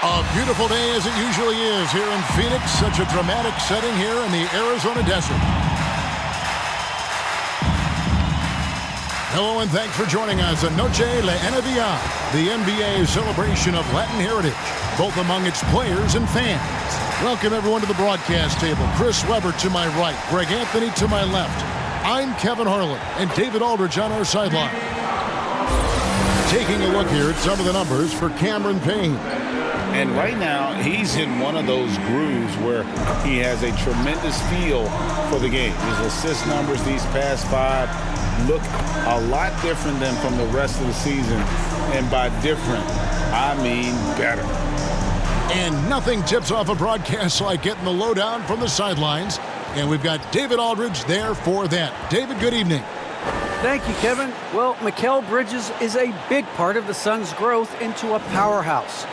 A beautiful day as it usually is here in Phoenix. Such a dramatic setting here in the Arizona desert. Hello and thanks for joining us on Noche La NBA, the NBA celebration of Latin heritage, both among its players and fans. Welcome everyone to the broadcast table. Chris Webber to my right, Greg Anthony to my left. I'm Kevin Harlan and David Aldridge on our sideline. Taking a look here at some of the numbers for Cameron Payne. And right now, he's in one of those grooves where he has a tremendous feel for the game. His assist numbers these past 5 look a lot different than from the rest of the season. And by different, I mean better. And nothing tips off a broadcast like getting the lowdown from the sidelines. And we've got David Aldridge there for that. David, good evening. Thank you, Kevin. Well, Mikal Bridges is a big part of the Suns' growth into a powerhouse.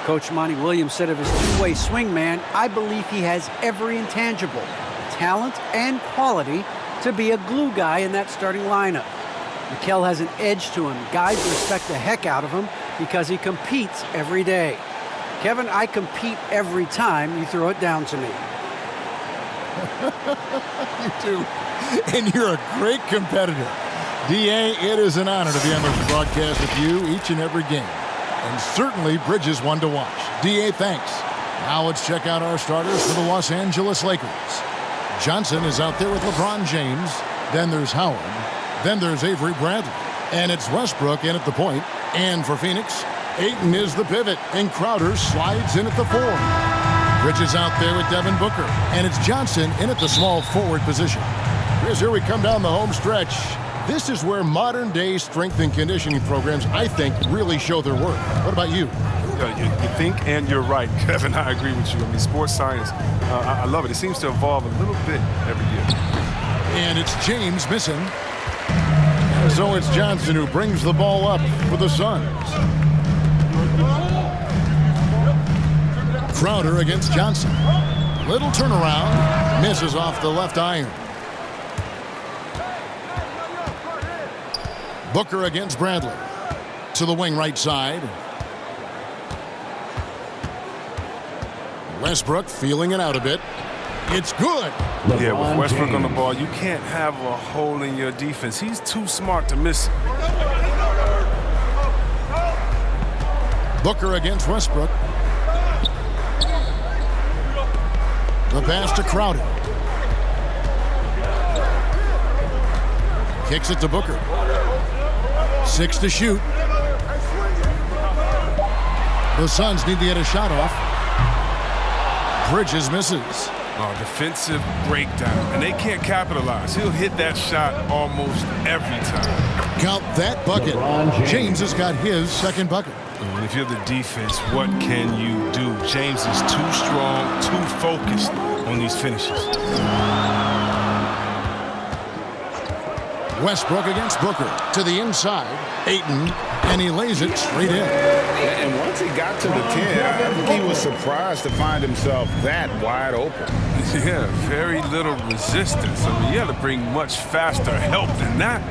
Coach Monty Williams said of his two-way swingman, I believe he has every intangible, talent and quality to be a glue guy in that starting lineup. Mikal has an edge to him. Guys respect the heck out of him because he competes every day. Kevin, I compete every time you throw it down to me. You do. And you're a great competitor. D.A., it is an honor to be on this broadcast with you each and every game. And certainly Bridges one to watch. D.A., thanks. Now let's check out our starters for the Los Angeles Lakers. Johnson is out there with LeBron James. Then there's Howard. Then there's Avery Bradley. And it's Westbrook in at the point. And for Phoenix, Ayton is the pivot. And Crowder slides in at the 4. Bridges out there with Devin Booker. And it's Johnson in at the small forward position. Here's here we come down the home stretch. This is where modern-day strength and conditioning programs, I think, really show their worth. What about you? You think and you're right, Kevin. I agree with you. I mean, sports science, I love it. It seems to evolve a little bit every year. And it's James missing. And so it's Johnson who brings the ball up for the Suns. Crowder against Johnson. Little turnaround. Misses off the left iron. Booker against Bradley. To the wing right side. Westbrook feeling it out a bit. It's good. Yeah, with Westbrook on the ball, you can't have a hole in your defense. He's too smart to miss it. Booker against Westbrook. The pass to Crowder. Kicks it to Booker. 6 to shoot. The Suns need to get a shot off. Bridges misses. Oh, defensive breakdown, and they can't capitalize. He'll hit that shot almost every time. Count that bucket. James has got his second bucket. And if you're the defense, what can you do? James is too strong, too focused on these finishes. Westbrook against Booker to the inside. Ayton, and he lays it straight in. And once he got to the 10, I think he was surprised to find himself that wide open. Yeah, very little resistance. I mean, you had to bring much faster help than that.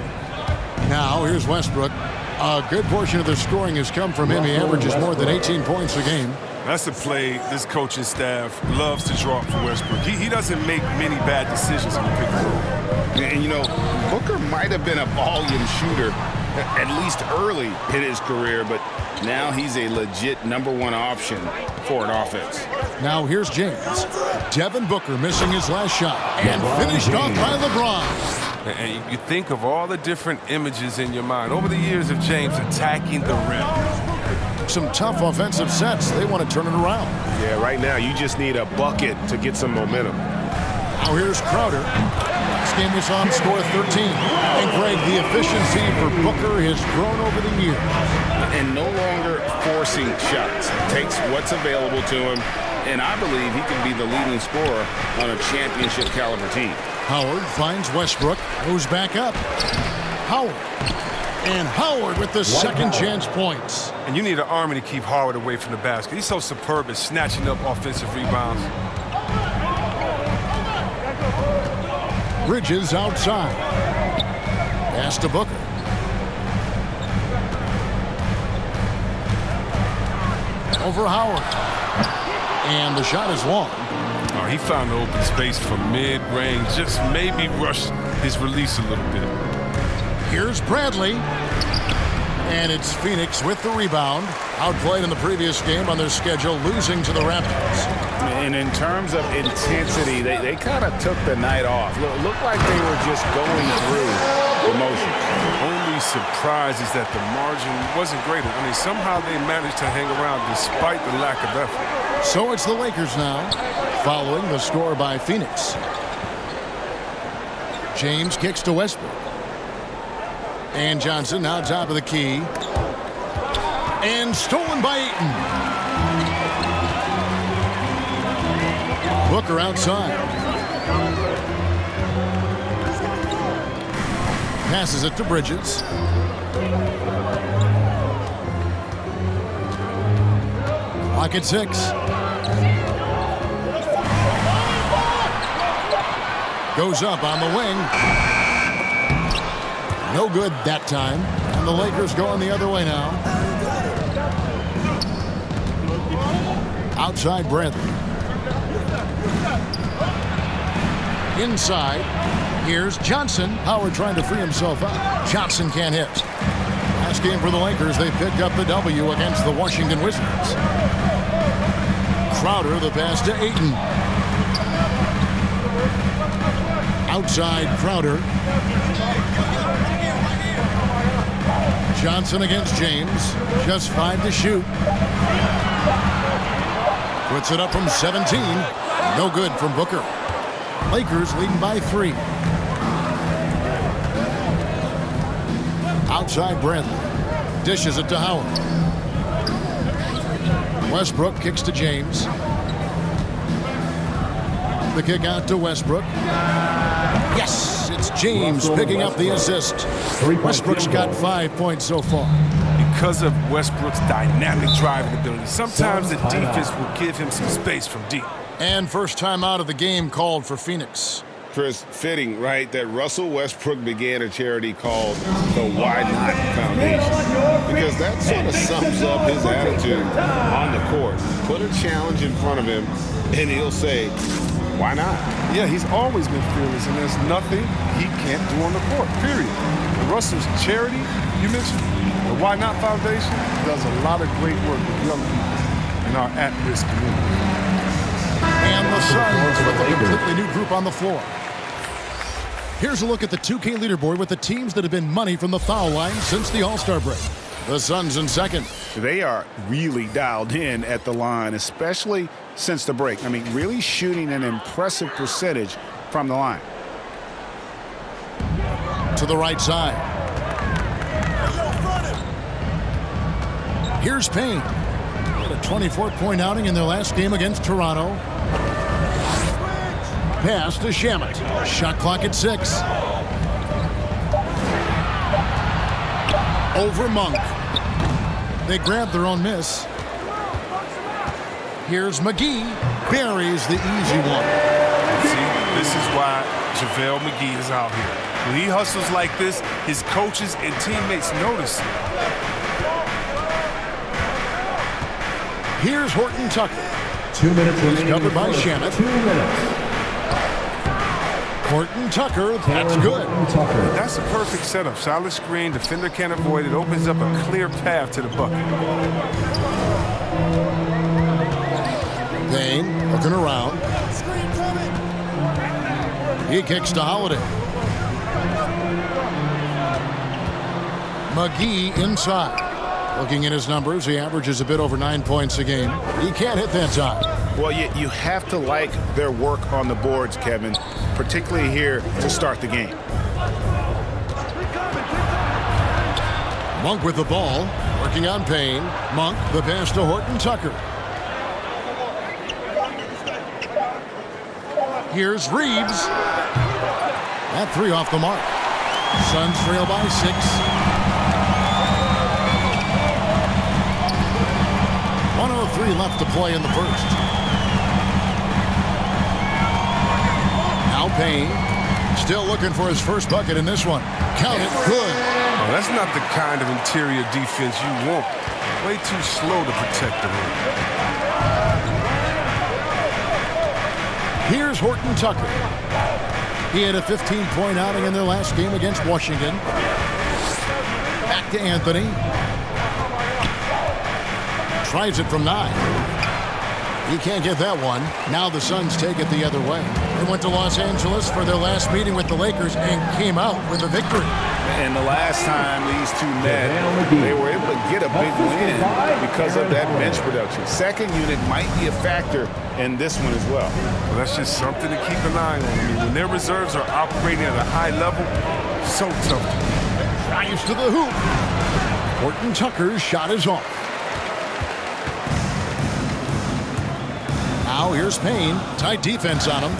Now, here's Westbrook. A good portion of the scoring has come from him. He averages more than 18 points a game. That's a play this coaching staff loves to draw up for Westbrook. He doesn't make many bad decisions in the pick and roll. And, you know, Booker might have been a volume shooter, at least early in his career, but now he's a legit #1 option for an offense. Now here's James. Devin Booker missing his last shot and finished off by LeBron. And you think of all the different images in your mind over the years of James attacking the rim. Some tough offensive sets. They want to turn it around. Yeah, right now you just need a bucket to get some momentum. Now here's Crowder. This game was on score 13. And Greg, the efficiency for Booker has grown over the years. And no longer forcing shots. Takes what's available to him. And I believe he can be the leading scorer on a championship caliber team. Howard finds Westbrook. Moves back up. Howard. And Howard with the second chance points. And you need an army to keep Howard away from the basket. He's so superb at snatching up offensive rebounds. Bridges outside. Pass to Booker. over Howard. And the shot is long. Oh, he found the open space from mid-range. Just maybe rush his release a little bit. Here's Bradley. And it's Phoenix with the rebound. Outplayed in the previous game on their schedule, losing to the Raptors. And in terms of intensity, they kind of took the night off. Looked like they were just going through the motions. Only surprise is that the margin wasn't greater. I mean, somehow they managed to hang around despite the lack of effort. So it's the Lakers now, following the score by Phoenix. James kicks to Westbrook. And Johnson now top of the key. And stolen by Ayton. Booker outside. Passes it to Bridges. Clock at 6. Goes up on the wing. No good that time. And the Lakers going the other way now. Outside Bradley. Inside. Here's Johnson. Howard trying to free himself up. Johnson can't hit. Last game for the Lakers, they picked up the W against the Washington Wizards. Crowder, the pass to Ayton. Outside Crowder. Johnson against James. Just 5 to shoot. Puts it up from 17. No good from Booker. Lakers leading by 3. Outside Bradley. Dishes it to Howard. Westbrook kicks to James. The kick out to Westbrook. Yes, it's James picking up the assist. Westbrook's got 5 points so far. Because of Westbrook's dynamic driving ability, sometimes the defense will give him some space from deep. And first time out of the game called for Phoenix. Chris, fitting, right, that Russell Westbrook began a charity called the Why Not Foundation. Because that sort of sums up his attitude on the court. Put a challenge in front of him, and he'll say, why not? Yeah, he's always been fearless, and there's nothing he can't do on the court, period. And Russell's charity, you mentioned, the Why Not Foundation, does a lot of great work with young people in our at-risk community. And the Suns with a completely new group on the floor. Here's a look at the 2K leaderboard with the teams that have been money from the foul line since the All-Star break. The Suns in second. They are really dialed in at the line, especially since the break. I mean, really shooting an impressive percentage from the line. To the right side. Here's Payne. Had a 24-point outing in their last game against Toronto. Pass to Shamet. Shot clock at 6. Over Monk. They grab their own miss. Here's McGee. Buries the easy one. See, this is why JaVale McGee is out here. When he hustles like this, his coaches and teammates notice it. Here's Horton Tucker. 2 minutes remaining. He's covered by Shamet. 2 minutes. Horton Tucker, that's good. Tucker. That's a perfect setup. Solid screen, defender can't avoid it. Opens up a clear path to the bucket. Payne looking around. He kicks to Holiday. McGee inside. Looking at his numbers, he averages a bit over 9 points a game. He can't hit that time. Well, you have to like their work on the boards, Kevin, particularly here to start the game. Monk with the ball, working on Payne. Monk, the pass to Horton Tucker. Here's Reeves. That 3 off the mark. Suns trail by 6. .103 left to play in the first. Now Payne, still looking for his first bucket in this one. Count it, good. Well, that's not the kind of interior defense you want. Way too slow to protect the rim. Here's Horton Tucker. He had a 15-point outing in their last game against Washington. Back to Anthony. Tries it from 9. He can't get that one. Now the Suns take it the other way. They went to Los Angeles for their last meeting with the Lakers and came out with a victory. And the last time these two met, they were able to get a big win because of that bench production. Second unit might be a factor in this one as well. Well, that's just something to keep an eye on. I mean, when their reserves are operating at a high level, so tough. Drives to the hoop. Horton Tucker's shot is off. Now here's Payne. Tight defense on him.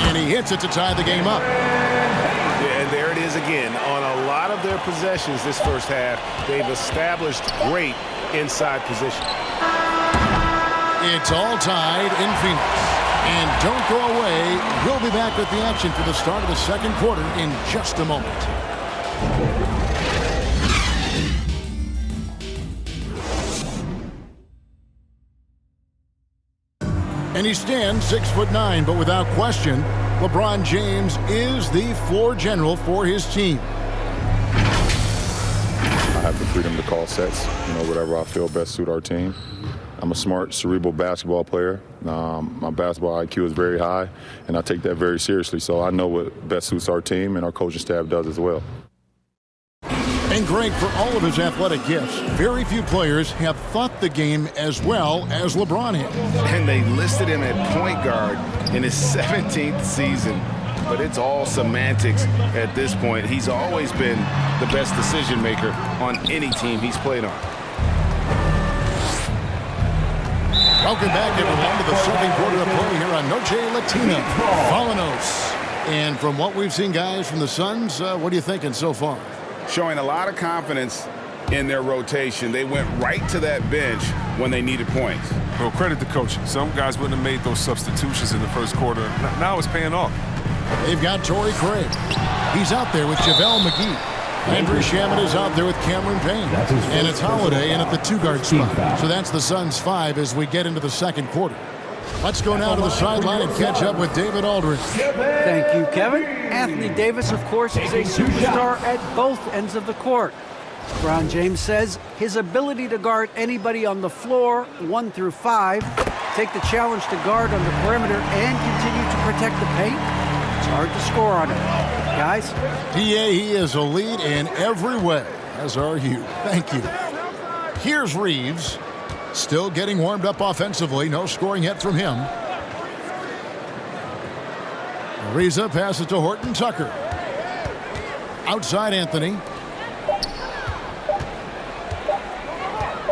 And he hits it to tie the game up. Yeah, and there it is again. On a lot of their possessions this first half, they've established great inside position. It's all tied in Phoenix. And don't go away. We'll be back with the action for the start of the second quarter in just a moment. And he stands 6'9", but without question, LeBron James is the floor general for his team. I have the freedom to call sets, whatever I feel best suit our team. I'm a smart, cerebral basketball player. My basketball IQ is very high, and I take that very seriously. So I know what best suits our team, and our coaching staff does as well. And Greg, for all of his athletic gifts, very few players have thought the game as well as LeBron has. And they listed him at point guard in his 17th season. But it's all semantics at this point. He's always been the best decision maker on any team he's played on. Welcome back, everyone, to the second quarter of play here on Noche Latina. Volanos. And from what we've seen, guys, from the Suns, what are you thinking so far? Showing a lot of confidence in their rotation. They went right to that bench when they needed points. Well, credit to coaching. Some guys wouldn't have made those substitutions in the first quarter. Now it's paying off. They've got Torrey Craig. He's out there with JaVale McGee. Andrew Shamet is out there with Cameron Payne. And it's Holiday in at the 2-guard spot. So that's the Suns' 5 as we get into the second quarter. Let's go now to the sideline and catch up with David Aldridge. Thank you, Kevin. Anthony Davis, of course, is a superstar at both ends of the court. LeBron James says his ability to guard anybody on the floor, 1 through 5, take the challenge to guard on the perimeter, and continue to protect the paint, it's hard to score on him. Guys? DA, he is a lead in every way, as are you. Thank you. Here's Reeves. Still getting warmed up offensively. No scoring yet from him. Ariza passes to Horton Tucker. Outside Anthony.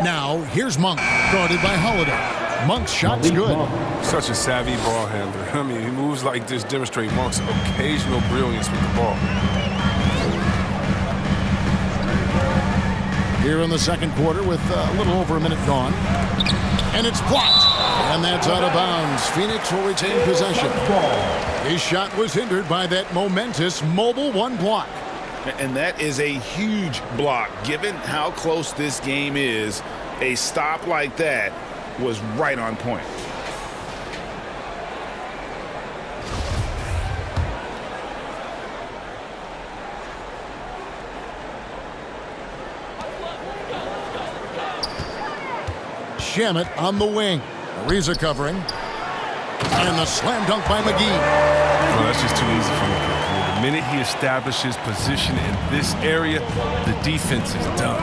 Now, here's Monk, guarded by Holiday. Monk's shot's good. Such a savvy ball handler. I mean, he moves like this demonstrate Monk's occasional brilliance with the ball. Here in the second quarter with a little over a minute gone. And it's blocked. And that's out of bounds. Phoenix will retain possession. His shot was hindered by that momentous mobile 1 block. And that is a huge block. Given how close this game is, a stop like that was right on point. Shamet on the wing. Ariza covering. And the slam dunk by McGee. Well, that's just too easy for him. The minute he establishes position in this area, the defense is done.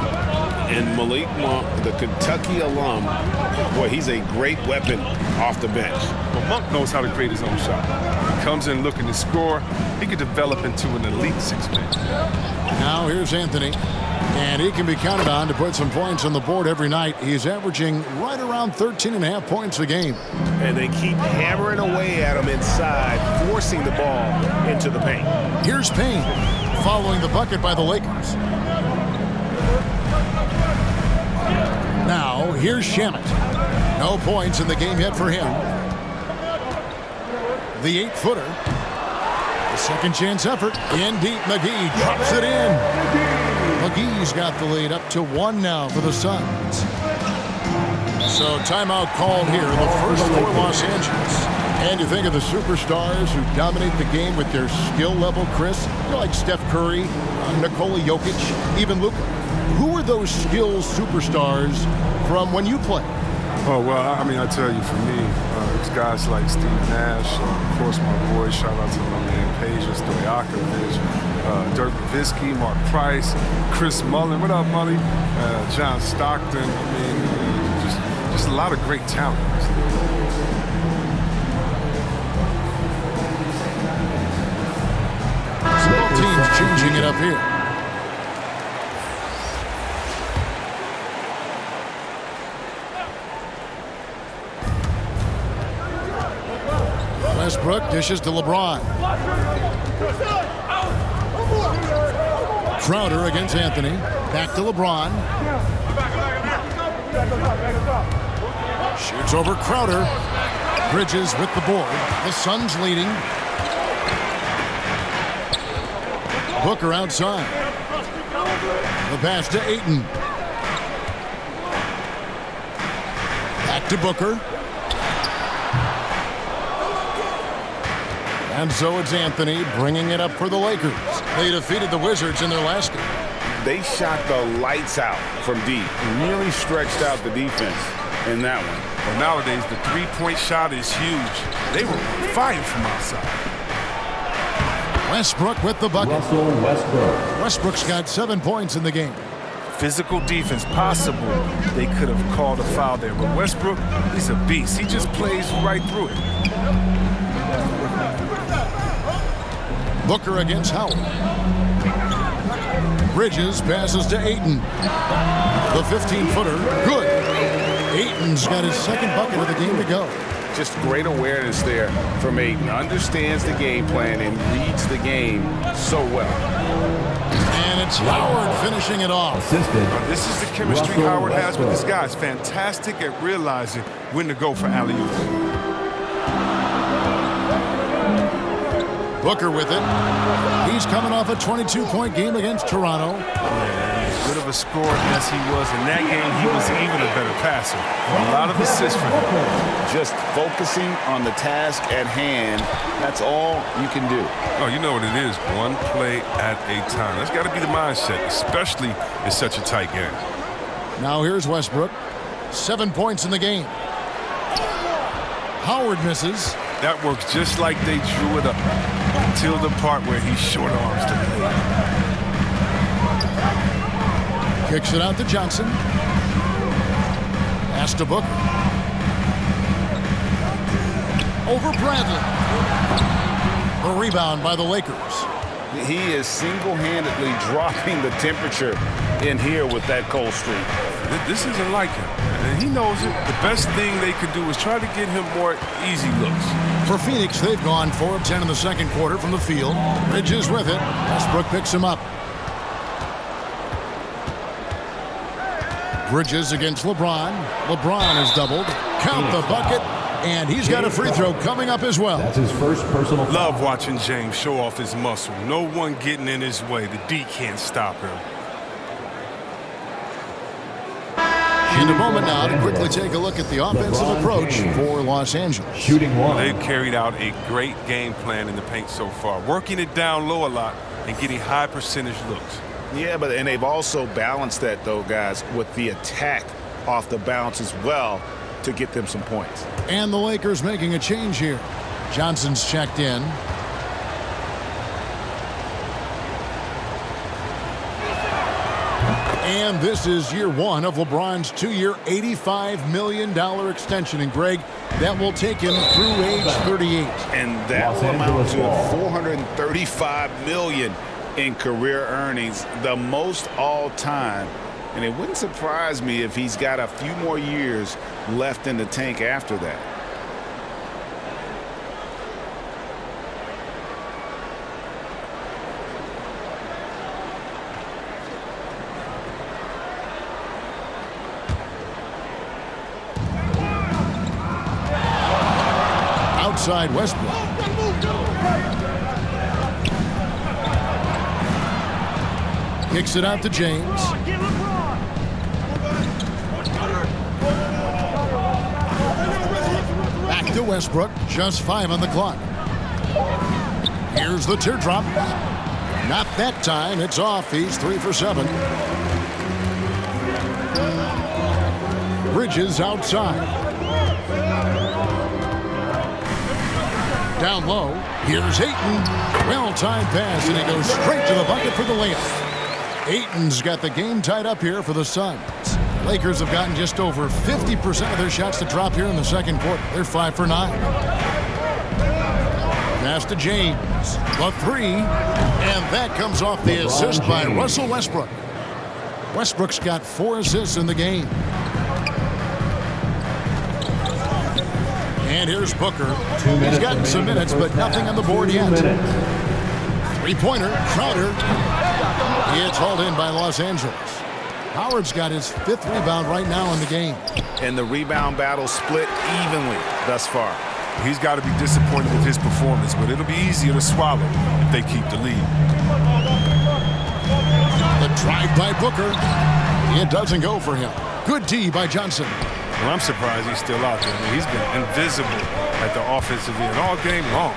And Malik Monk, the Kentucky alum, boy, he's a great weapon off the bench. Well, Monk knows how to create his own shot. He comes in looking to score. He could develop into an elite 6-man. Now here's Anthony. And he can be counted on to put some points on the board every night. He's averaging right around 13.5 points a game. And they keep hammering away at him inside, forcing the ball into the paint. Here's Payne, following the bucket by the Lakers. Now, here's Shamet. No points in the game yet for him. The 8-footer. The second chance effort. In deep, McGee drops it in. McGee's got the lead up to 1 now for the Suns. So timeout called here, the first for Los Angeles. And you think of the superstars who dominate the game with their skill level, Chris, like Steph Curry, Nikola Jokic, even Luka. Who are those skills superstars from when you played? Oh, well, I mean, I tell you, for me, it's guys like Steve Nash, of course, my boy, shout out to my man, Peja Stojakovic, Dirk Nowitzki, Mark Price, Chris Mullin, what up, Mully? John Stockton, I mean, just a lot of great talent. So both teams changing it up here. Westbrook dishes to LeBron. Crowder against Anthony. Back to LeBron. Shoots over Crowder. Bridges with the board. The Suns leading. Booker outside. The pass to Ayton. Back to Booker. And so it's Anthony bringing it up for the Lakers. They defeated the Wizards in their last game. They shot the lights out from deep. Really stretched out the defense in that one. Well, nowadays, the three-point shot is huge. They were fighting from outside. Westbrook with the bucket. Russell Westbrook. Westbrook's got 7 points in the game. Physical defense possible. They could have called a foul there. But Westbrook, he's a beast. He just plays right through it. Booker against Howard. Bridges passes to Ayton. The 15-footer, good. Ayton's got his second bucket of the game to go. Just great awareness there from Ayton. Understands the game plan and reads the game so well. And it's Howard finishing it off. Assisted. This is the chemistry Russell Howard has with his Westbrook. guys. Fantastic at realizing when to go for alley-oops. Booker with it. He's coming off a 22-point game against Toronto. As good of a scorer as he was in that game, he was even a better passer. A lot of assists for him. Just focusing on the task at hand, that's all you can do. Oh, you know what it is. One play at a time. That's got to be the mindset, especially in such a tight game. Now here's Westbrook. 7 points in the game. Howard misses. That works just like they drew it up until the part where he short arms the play. Kicks it out to Johnson. Pass to Booker. Over Bradley. The rebound by the Lakers. He is single-handedly dropping the temperature in here with that cold streak. This isn't like him, and he knows it. The best thing they could do is try to get him more easy looks. For Phoenix, they've gone 4 of 10 in the second quarter from the field. Bridges with it. Westbrook picks him up. Bridges against LeBron. LeBron is doubled. Count the bucket. And he's got a free throw coming up as well. That's his first personal foul. Love watching James show off his muscle. No one getting in his way. The D can't stop him. In a moment now to quickly take a look at the offensive approach for Los Angeles. Shooting one. They've carried out a great game plan in the paint so far, working it down low a lot and getting high percentage looks. Yeah, and they've also balanced that, though, guys, with the attack off the bounce as well to get them some points. And the Lakers making a change here. Johnson's checked in. And this is year one of LeBron's 2-year, $85 million extension. And, Greg, that will take him through age 38. And that Los will amount to Angeles $435 million in career earnings, the most all time. And it wouldn't surprise me if he's got a few more years left in the tank after that. Outside Westbrook. Kicks it out to James. Back to Westbrook. Just 5 on the clock. Here's the teardrop. Not that time. It's off. He's 3 for 7. Bridges outside. Down low. Here's Ayton. Well-timed pass, and he goes straight to the bucket for the layup. Ayton's got the game tied up here for the Suns. Lakers have gotten just over 50% of their shots to drop here in the second quarter. They're 5 for 9. Pass to James. The 3. And that comes off the assist by Russell Westbrook. Westbrook's got 4 assists in the game. And here's Booker. He's gotten some minutes, but nothing on the board yet. Three-pointer, Crowder. It's hauled in by Los Angeles. Howard's got his 5th rebound right now in the game. And the rebound battle split evenly thus far. He's got to be disappointed with his performance, but it'll be easier to swallow if they keep the lead. The drive by Booker. It doesn't go for him. Good D by Johnson. Well, I'm surprised he's still out there. I mean, he's been invisible at the offensive end all game long.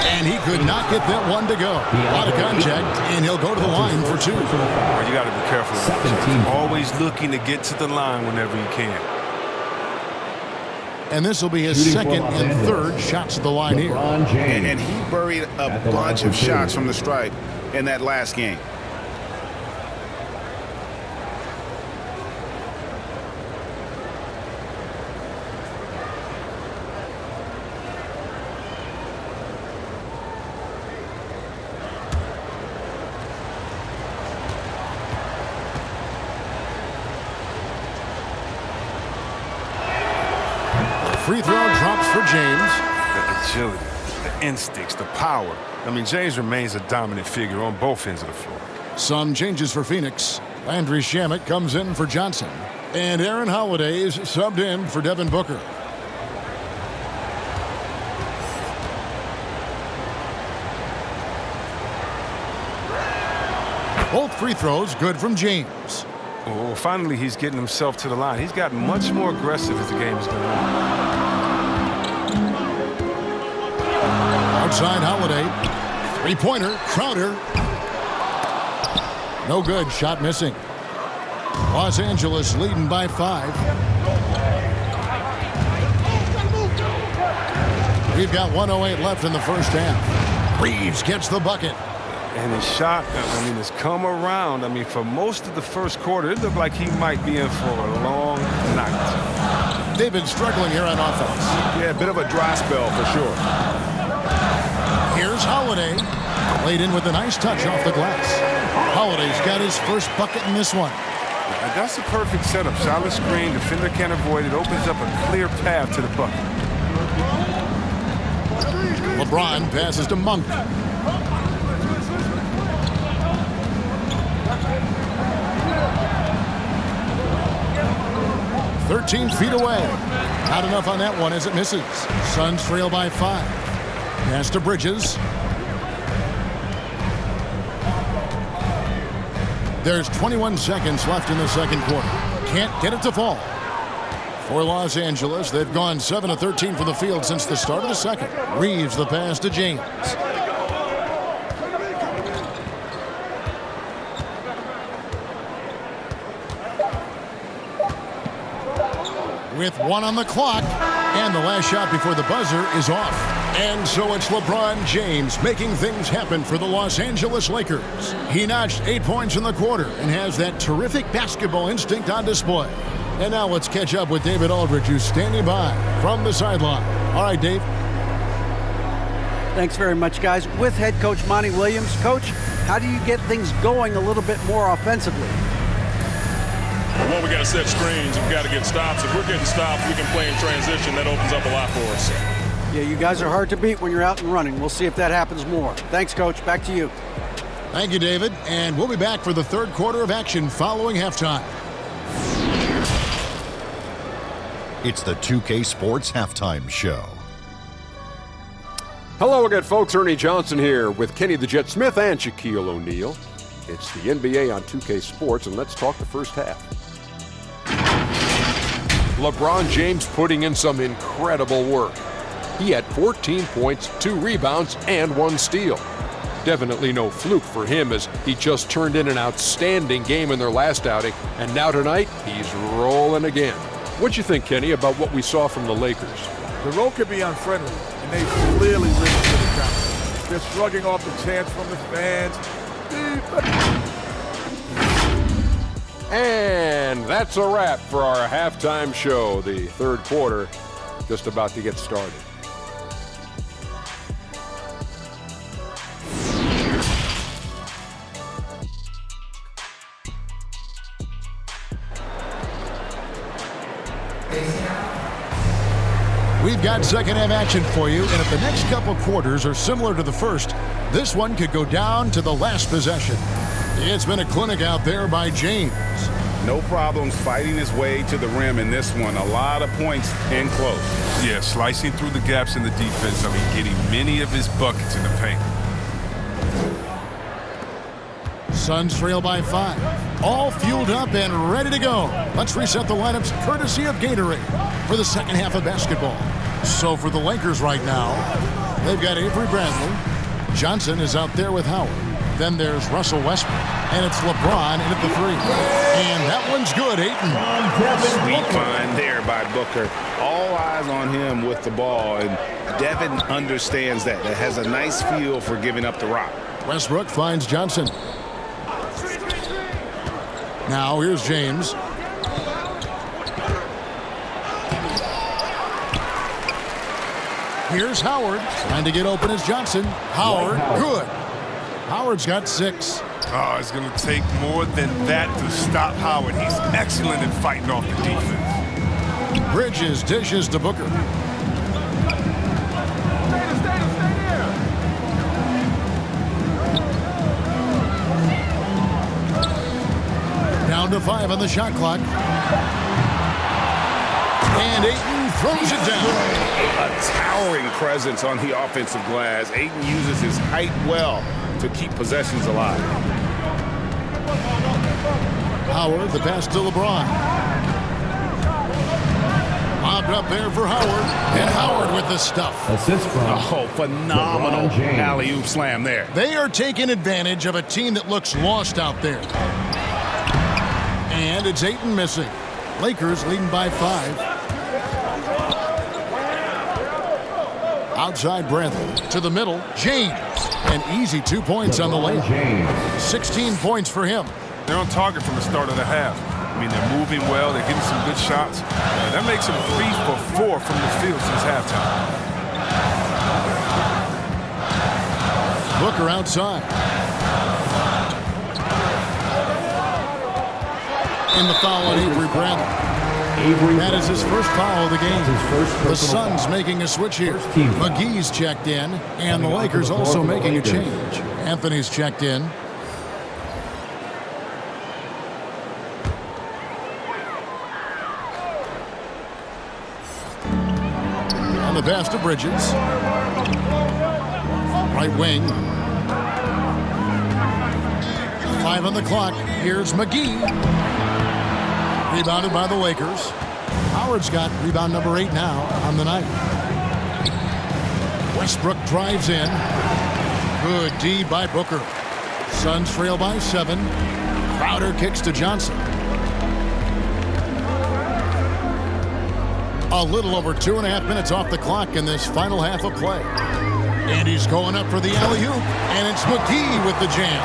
And he could not get that one to go. A lot of contact, and he'll go to the line for 2. Well, you got to be careful. Always looking to get to the line whenever you can. And this will be his second and third shots at the line here. And he buried a bunch of shots from the stripe in that last game. Free throw drops for James. The agility, the instincts, the power. I mean, James remains a dominant figure on both ends of the floor. Some changes for Phoenix. Landry Shamet comes in for Johnson. And Aaron Holiday is subbed in for Devin Booker. Both free throws good from James. Oh, finally he's getting himself to the line. He's gotten much more aggressive as the game has gone on. Outside Holiday. Three-pointer. Crowder. No good. Shot missing. Los Angeles leading by 5. We've got 1:08 left in the first half. Reeves gets the bucket. And his shot, I mean, has come around. I mean, for most of the first quarter, it looked like he might be in for a long night. They've been struggling here on offense. Yeah, a bit of a dry spell for sure. Here's Holiday. Laid in with a nice touch off the glass. Holiday's got his first bucket in this one. And that's a perfect setup. Solid screen, defender can't avoid it. Opens up a clear path to the bucket. LeBron passes to Monk. "13 feet away." Not enough on that one as it misses. Suns trail by 5. Pass to Bridges. There's 21 seconds left in the second quarter. Can't get it to fall. For Los Angeles, they've gone 7 of 13 from the field since the start of the second. Reeves the pass to James. With 1 on the clock, and the last shot before the buzzer is off. And so it's LeBron James making things happen for the Los Angeles Lakers. He notched 8 points in the quarter and has that terrific basketball instinct on display. And now let's catch up with David Aldridge, who's standing by from the sideline. All right, Dave. Thanks very much, guys. With head coach Monty Williams. Coach, how do you get things going a little bit more offensively? Well, we got to set screens. We've got to get stops. If we're getting stops, we can play in transition. That opens up a lot for us. Yeah, you guys are hard to beat when you're out and running. We'll see if that happens more. Thanks, Coach. Back to you. Thank you, David. And we'll be back for the third quarter of action following halftime. It's the 2K Sports Halftime Show. Hello again, folks. Ernie Johnson here with Kenny the Jet Smith and Shaquille O'Neal. It's the NBA on 2K Sports, and let's talk the first half. LeBron James putting in some incredible work. He had 14 points, 2 rebounds, and 1 steal. Definitely no fluke for him, as he just turned in an outstanding game in their last outing, and now tonight, he's rolling again. What'd you think, Kenny, about what we saw from the Lakers? The road could be unfriendly, and they clearly risen to the challenge. They're shrugging off the chants from the fans. And that's a wrap for our halftime show. The third quarter just about to get started. We've got second half action for you, and if the next couple quarters are similar to the first, this one could go down to the last possession. It's been a clinic out there by James. No problems fighting his way to the rim in this one. A lot of points in close. Yeah, slicing through the gaps in the defense. Getting many of his buckets in the paint. Suns trail by 5. All fueled up and ready to go. Let's reset the lineups courtesy of Gatorade for the second half of basketball. So for the Lakers right now, they've got Avery Bradley. Johnson is out there with Howard. Then there's Russell Westbrook. And it's LeBron in at the 3. And that one's good, Ayton. Sweet find there by Booker. All eyes on him with the ball, and Devin understands that. That has a nice feel for giving up the rock. Westbrook finds Johnson. Now here's James. Here's Howard. Trying to get open as Johnson. Howard, good. Howard's got 6. Oh, it's going to take more than that to stop Howard. He's excellent at fighting off the defense. Bridges dishes to Booker. Down to 5 on the shot clock. And Ayton throws it down. A towering presence on the offensive glass. Ayton uses his height well to keep possessions alive. Howard, the pass to LeBron. Lobbed up there for Howard. And Howard with the stuff. Assist from phenomenal alley-oop slam there. They are taking advantage of a team that looks lost out there. And it's Ayton missing. Lakers leading by 5. Outside Bradley to the middle. James. An easy 2 points on the layup. 16 points for him. They're on target from the start of the half. I mean, they're moving well. They're getting some good shots. That makes them 3 for 4 from the field since halftime. Booker outside. In the foul on Avery Bradley. That is his first foul of the game. The Suns making a switch here. McGee's checked in, and the Lakers also making a change. Anthony's checked in. On the pass to Bridges. Right wing. 5 on the clock. Here's McGee. Rebounded by the Lakers. Howard's got rebound number 8 now on the night. Westbrook drives in. Good D by Booker. Suns trail by 7. Crowder kicks to Johnson. A little over 2.5 minutes off the clock in this final half of play. And he's going up for the alley-oop. And it's McGee with the jam.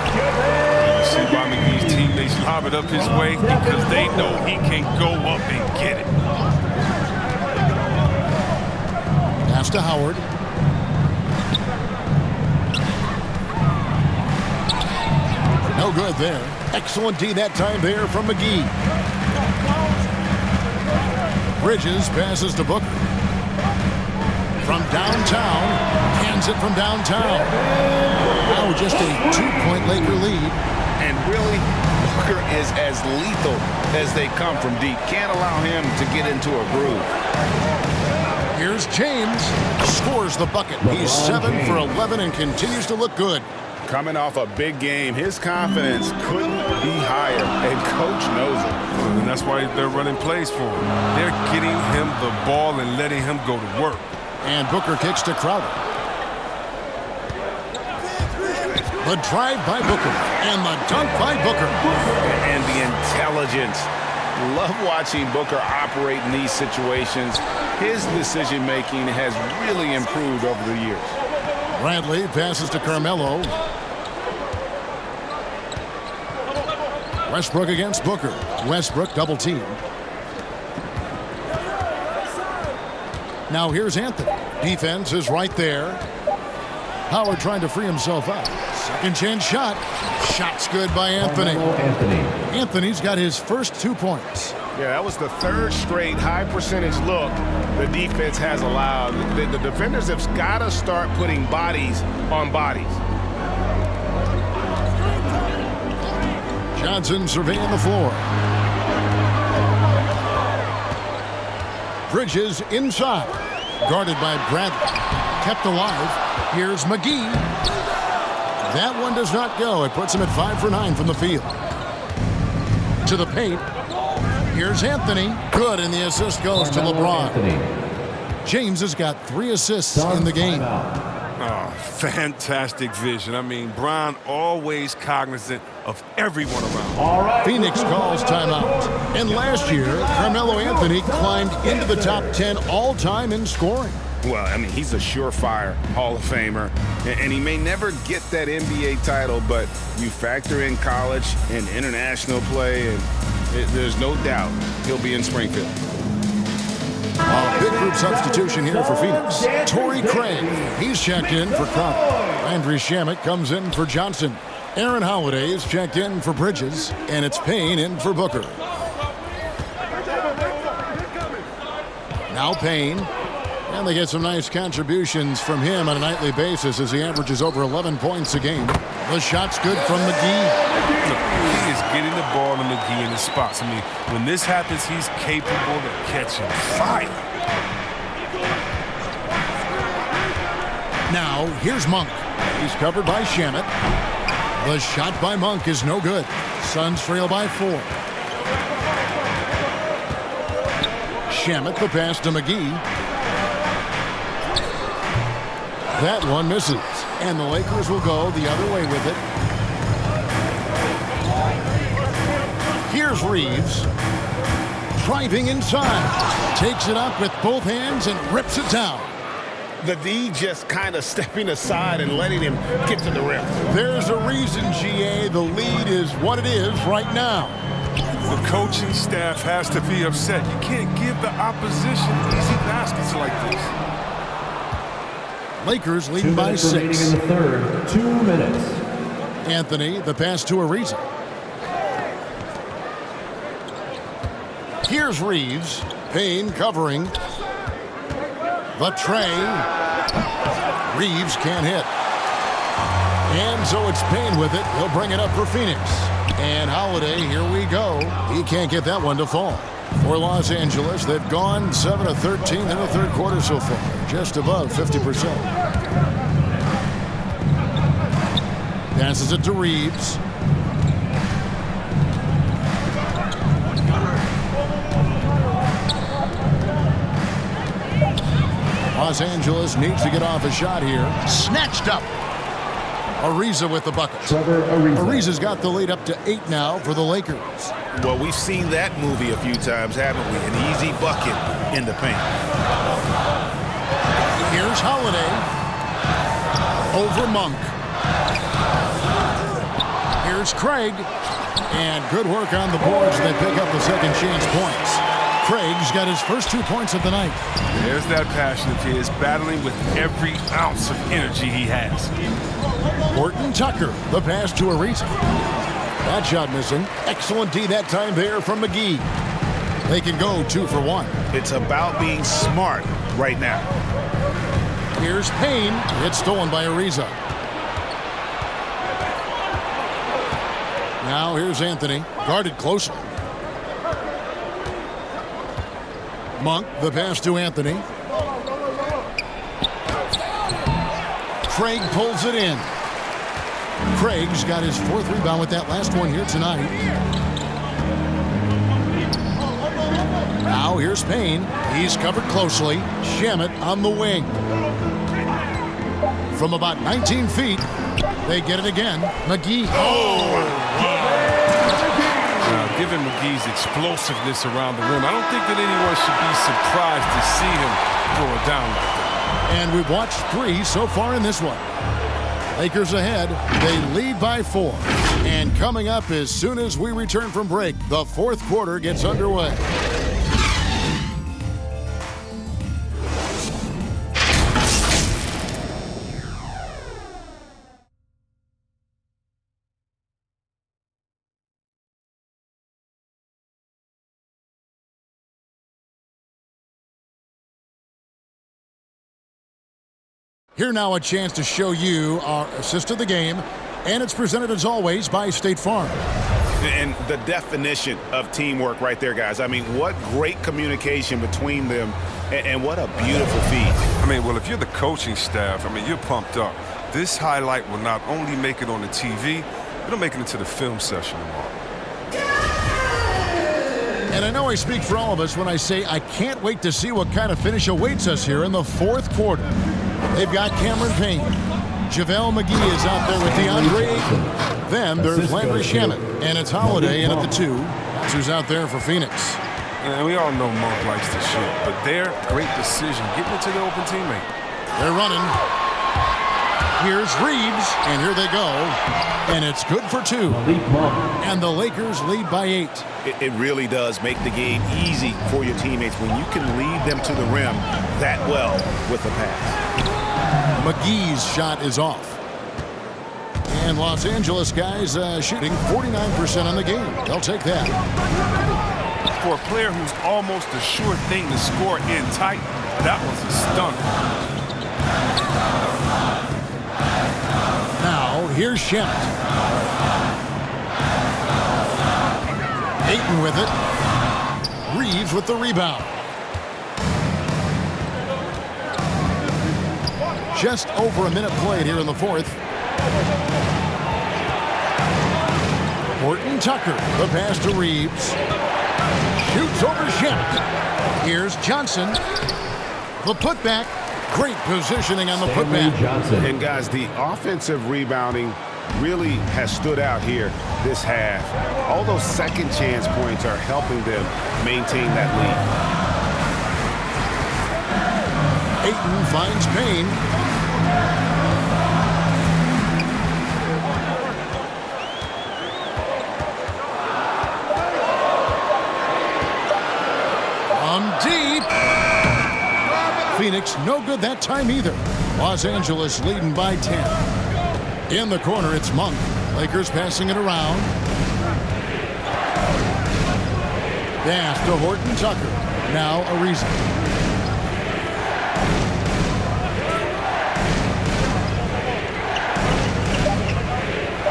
See why McGee's teammates lob it up his way, because they know he can go up and get it. Pass to Howard. No good there. Excellent D that time there from McGee. Bridges passes to Booker. From downtown. Hands it from downtown. Now just a 2-point Laker lead. And really, Booker is as lethal as they come from deep. Can't allow him to get into a groove. Here's James. Scores the bucket. He's 7 for 11 and continues to look good. Coming off a big game, his confidence couldn't be higher, and Coach knows it. And that's why they're running plays for him. They're getting him the ball and letting him go to work. And Booker kicks to Crowder. The drive by Booker and the dunk by Booker. And the intelligence. Love watching Booker operate in these situations. His decision-making has really improved over the years. Bradley passes to Carmelo. Westbrook against Booker. Westbrook double team. Now here's Anthony. Defense is right there. Howard trying to free himself up. Second chance shot. Shot's good by Anthony. Anthony's got his first 2 points. Yeah, that was the third straight high percentage look the defense has allowed. The defenders have got to start putting bodies on bodies. Johnson surveying the floor. Bridges inside. Guarded by Bradley. Kept alive. Here's McGee. That one does not go. It puts him at 5 for 9 from the field. To the paint. Here's Anthony. Good, and the assist goes to LeBron. James has got 3 assists in the game. Oh, fantastic vision. I mean, Bron always cognizant of everyone around. Phoenix calls timeout. And last year, Carmelo Anthony climbed into the top 10 all-time in scoring. Well, I mean, he's a surefire Hall of Famer, and he may never get that NBA title, but you factor in college and international play, and there's no doubt he'll be in Springfield. A big group substitution here for Phoenix. Torrey Craig, he's checked in for Crowder. Landry Shamet comes in for Johnson. Aaron Holiday is checked in for Bridges, and it's Payne in for Booker. Now Payne. And they get some nice contributions from him on a nightly basis as he averages over 11 points a game. The shot's good from McGee. He is getting the ball to McGee in his spots. I mean, when this happens, he's capable of catching fire. Now, here's Monk. He's covered by Shamet. The shot by Monk is no good. Suns trail by 4. Shamet, the pass to McGee. That one misses, and the Lakers will go the other way with it. Here's Reeves. Driving inside. Takes it up with both hands and rips it down. The D just kind of stepping aside and letting him get to the rim. There's a reason, GA, the lead is what it is right now. The coaching staff has to be upset. You can't give the opposition easy baskets like this. Lakers leading by 6. In the third, 2 minutes. Anthony, the pass to Ariza. Here's Reeves. Payne covering. The tray. Reeves can't hit. And so it's Payne with it. He'll bring it up for Phoenix. And Holiday, here we go. He can't get that one to fall. For Los Angeles, they've gone 7 of 13 in the third quarter so far, just above 50%. Passes it to Reeves. Los Angeles needs to get off a shot here. Snatched up. Ariza with the bucket. Ariza's got the lead up to 8 now for the Lakers. Well, we've seen that movie a few times, haven't we? An easy bucket in the paint. Here's Holiday. Over Monk. Here's Craig. And good work on the boards. They pick up the second chance points. Craig's got his first 2 points of the night. There's that passion of his, battling with every ounce of energy he has. Horton Tucker, the pass to Ariza. That shot missing. Excellent D that time there from McGee. They can go 2 for 1. It's about being smart right now. Here's Payne. It's stolen by Ariza. Now here's Anthony. Guarded closely. Monk, the pass to Anthony. Craig pulls it in. Craig's got his 4th rebound with that last one here tonight. Now here's Payne. He's covered closely. Shamet on the wing. From about 19 feet, they get it again. McGee. Given McGee's explosiveness around the rim, I don't think that anyone should be surprised to see him throw it down like that. And we've watched 3 so far in this one. Lakers ahead. They lead by 4. And coming up as soon as we return from break, the 4th quarter gets underway. Here now a chance to show you our assist of the game, and it's presented as always by State Farm. And the definition of teamwork right there, guys. I mean, what great communication between them, and what a beautiful feat. I mean, well, if you're the coaching staff, I mean, you're pumped up. This highlight will not only make it on the TV, it'll make it into the film session tomorrow. And I know I speak for all of us when I say I can't wait to see what kind of finish awaits us here in the 4th quarter. They've got Cameron Payne. JaVale McGee is out there with DeAndre Ayton. Then there's Landry Shamet. And it's Holiday in at the 2. That's who's out there for Phoenix. And we all know Monk likes to shoot, but their great decision getting it to the open teammate. They're running. Here's Reeves, and here they go. And it's good for 2. And the Lakers lead by 8. It really does make the game easy for your teammates when you can lead them to the rim that well with a pass. McGee's shot is off. And Los Angeles guys shooting 49% on the game. They'll take that. For a player who's almost a sure thing to score in tight, that was a stunner. Now, here's Shamet. Ayton with it. Reeves with the rebound. Just over a minute played here in the 4th. Horton Tucker, the pass to Reeves. Shoots over Shamet. Here's Johnson. The putback. Great positioning on the putback. And guys, the offensive rebounding really has stood out here this half. All those second chance points are helping them maintain that lead. Ayton finds Payne. Deep. Phoenix no good that time either. Los Angeles leading by 10. In the corner, it's Monk. Lakers passing it around. Pass to Horton Tucker. Now Ariza.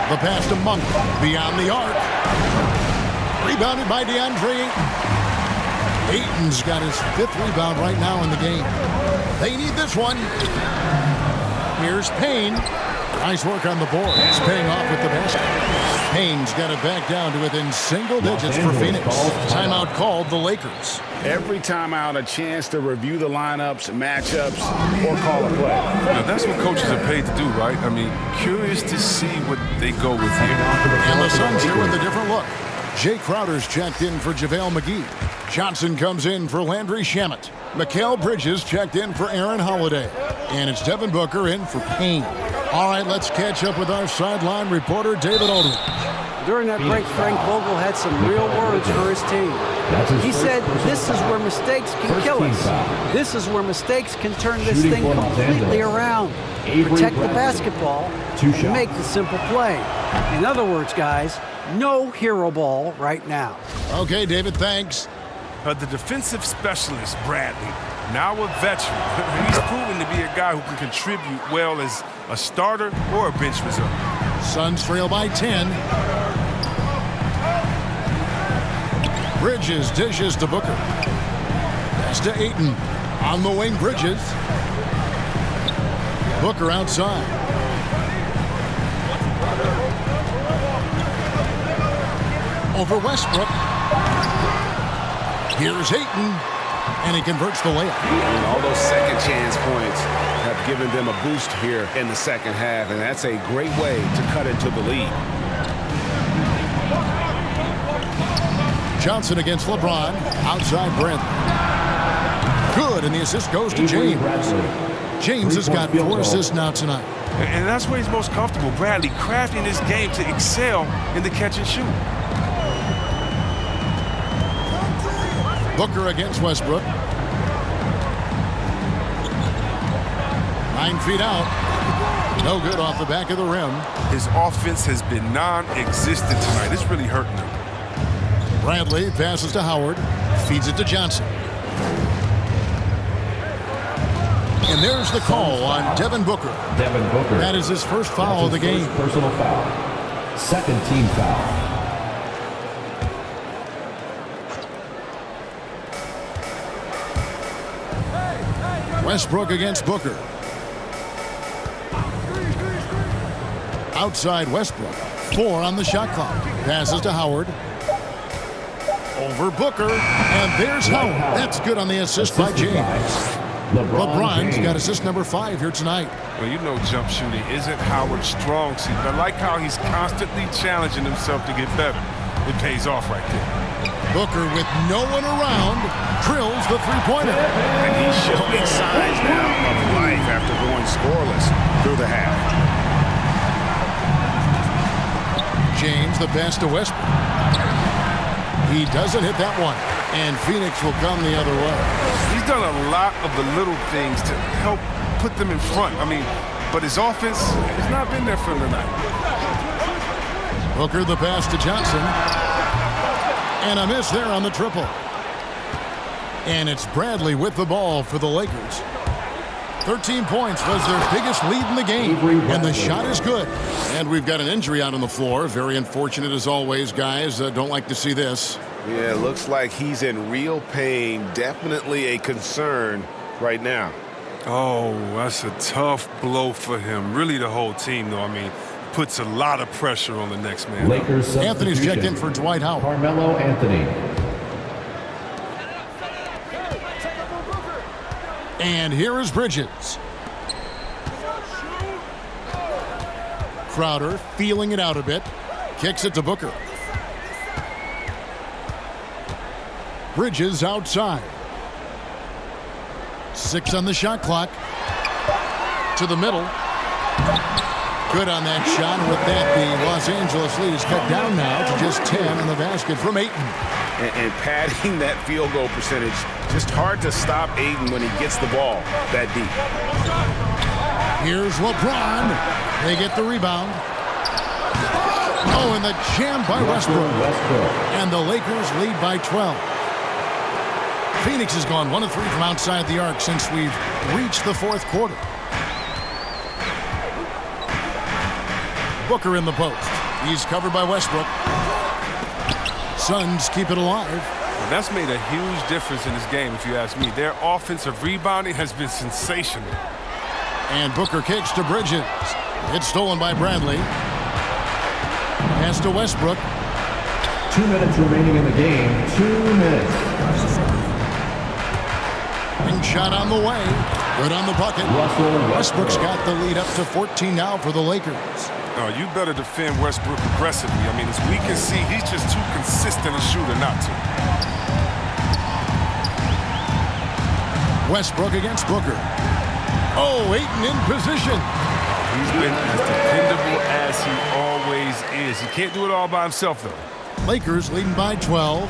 The pass to Monk. Beyond the arc. Rebounded by DeAndre Ayton. Ayton's got his 5th rebound right now in the game. They need this one. Here's Payne. Nice work on the board. It's paying off with the basket. Payne's got it back down to within single digits for Phoenix. Timeout called the Lakers. Every timeout, a chance to review the lineups, matchups, or call a play. Now, that's what coaches are paid to do, right? I mean, curious to see what they go with here. And the Suns here with a different look. Jay Crowder's checked in for JaVale McGee. Johnson comes in for Landry Shamet. Mikal Bridges checked in for Aaron Holiday. And it's Devin Booker in for Payne. All right, let's catch up with our sideline reporter, David Aldridge. During that break, Frank Vogel had some real words for his team. He said, this is where mistakes can kill us. This is where mistakes can turn this thing completely around. Protect the basketball and make the simple play. In other words, guys, no hero ball right now. Okay, David, thanks. The defensive specialist, Bradley, now a veteran. He's proven to be a guy who can contribute well as a starter or a bench reserve. Suns trail by 10. Bridges dishes to Booker. Pass to Ayton. On the wing, Bridges. Booker outside. over Westbrook. Here's Ayton, and he converts the layup. And all those second chance points have given them a boost here in the second half, and that's a great way to cut into the lead. Johnson against LeBron, outside Brent. Good, and the assist goes to James. James has got 4 assists now tonight. And that's where he's most comfortable. Bradley crafting this game to excel in the catch and shoot. Booker against Westbrook. 9 feet out. No good off the back of the rim. His offense has been non-existent tonight. It's really hurting him. Bradley passes to Howard. Feeds it to Johnson. And there's the call on Devin Booker. Devin Booker. That is his first foul of the game. Personal foul. Second team foul. Westbrook against Booker. Outside Westbrook. 4 on the shot clock. Passes to Howard. Over Booker. And there's Howard. That's good on the assist by James. LeBron's got assist number 5 here tonight. Well, you know jump shooting isn't Howard's strong suit. I like how he's constantly challenging himself to get better. It pays off right there. Booker, with no one around, drills the three-pointer. And he's showing signs now of life after going scoreless through the half. James, the pass to Westbrook. He doesn't hit that one, and Phoenix will come the other way. He's done a lot of the little things to help put them in front. But his offense has not been there for him tonight. Booker, the pass to Johnson. And a miss there on the triple. And it's Bradley with the ball for the Lakers. 13 points was their biggest lead in the game, and the shot is good. And we've got an injury out on the floor. Very unfortunate as always, guys. Don't like to see this. Yeah, it looks like he's in real pain. Definitely a concern right now. Oh, that's a tough blow for him. Really the whole team, though. Puts a lot of pressure on the next man. Lakers Anthony's checked in for Dwight Howard. Carmelo Anthony. And here is Bridges. Crowder feeling it out a bit. Kicks it to Booker. Bridges outside. 6 on the shot clock. To the middle. Good on that shot. With that, the Los Angeles lead is cut down now to just 10 on the basket from Ayton. And padding that field goal percentage, just hard to stop Ayton when he gets the ball that deep. Here's LeBron. They get the rebound. Oh, and the jam by Westbrook. And the Lakers lead by 12. Phoenix has gone 1 of 3 from outside the arc since we've reached the 4th quarter. Booker in the post. He's covered by Westbrook. Suns keep it alive. Well, that's made a huge difference in this game, if you ask me. Their offensive rebounding has been sensational. And Booker kicks to Bridges. It's stolen by Bradley. Pass to Westbrook. 2 minutes remaining in the game. 2 minutes. Ring shot on the way. Good on the bucket. Westbrook's got the lead up to 14 now for the Lakers. Oh, you better defend Westbrook aggressively. As we can see, he's just too consistent a shooter not to. Westbrook against Booker. Oh, Ayton in position. He's been as dependable as he always is. He can't do it all by himself, though. Lakers leading by 12.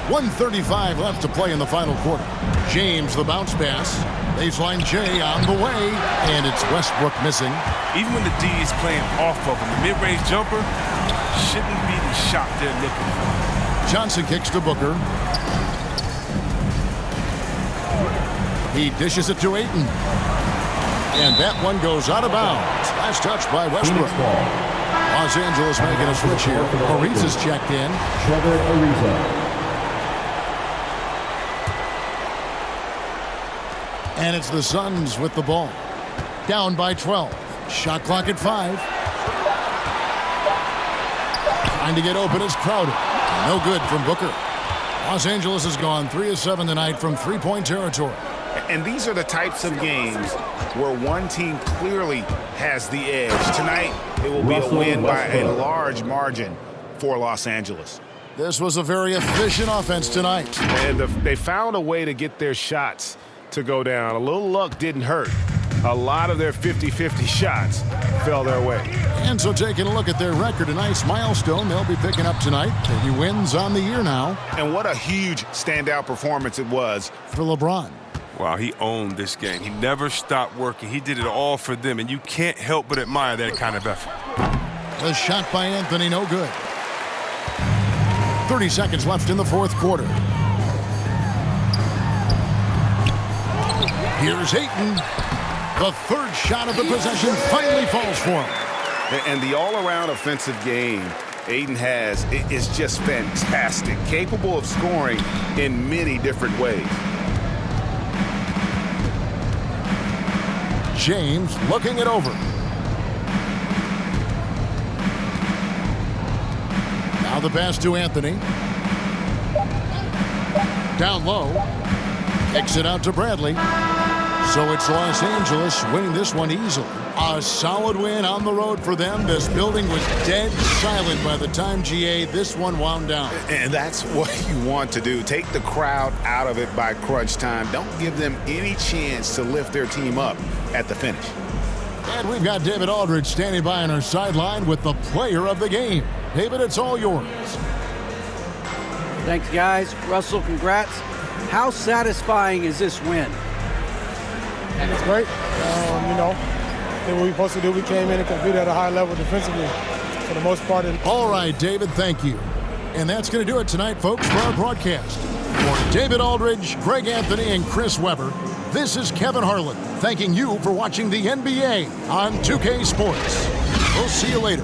1:35 left to play in the final quarter. James, the bounce pass. Baseline J on the way, and it's Westbrook missing. Even when the D is playing off of him, the mid-range jumper shouldn't be the shot they're looking for. Johnson kicks to Booker. He dishes it to Ayton. And that one goes out of bounds. Last touch by Westbrook. Los Angeles making a switch here. Ariza's checked in. Trevor Ariza. And it's the Suns with the ball. Down by 12. Shot clock at 5. Trying to get open is Crowder. No good from Booker. Los Angeles has gone 3 of 7 tonight from three-point territory. And these are the types of games where one team clearly has the edge. Tonight, it will be a win by a large margin for Los Angeles. This was a very efficient offense tonight. And they found a way to get their shots to go down. A little luck didn't hurt. A lot of their 50-50 shots fell their way. And so taking a look at their record, a nice milestone they'll be picking up tonight. 30 wins on the year now. And what a huge standout performance it was for LeBron. Wow, he owned this game. He never stopped working. He did it all for them, and you can't help but admire that kind of effort. The shot by Anthony, no good. 30 seconds left in the fourth quarter. Here's Ayton. The third shot of the possession finally falls for him. And the all-around offensive game Ayton has is just fantastic, capable of scoring in many different ways. James looking it over. Now the pass to Anthony. Down low. Kicks it out to Bradley. So it's Los Angeles winning this one easily. A solid win on the road for them. This building was dead silent by the time, GA, this one wound down. And that's what you want to do. Take the crowd out of it by crunch time. Don't give them any chance to lift their team up at the finish. And we've got David Aldridge standing by on our sideline with the player of the game. David, it's all yours. Thanks, guys. Russell, congrats. How satisfying is this win? And it's great. Did what we were supposed to do. We came in and competed at a high level defensively for the most part. All right, David, thank you. And that's going to do it tonight, folks, for our broadcast. For David Aldridge, Greg Anthony, and Chris Webber, this is Kevin Harlan thanking you for watching the NBA on 2K Sports. We'll see you later.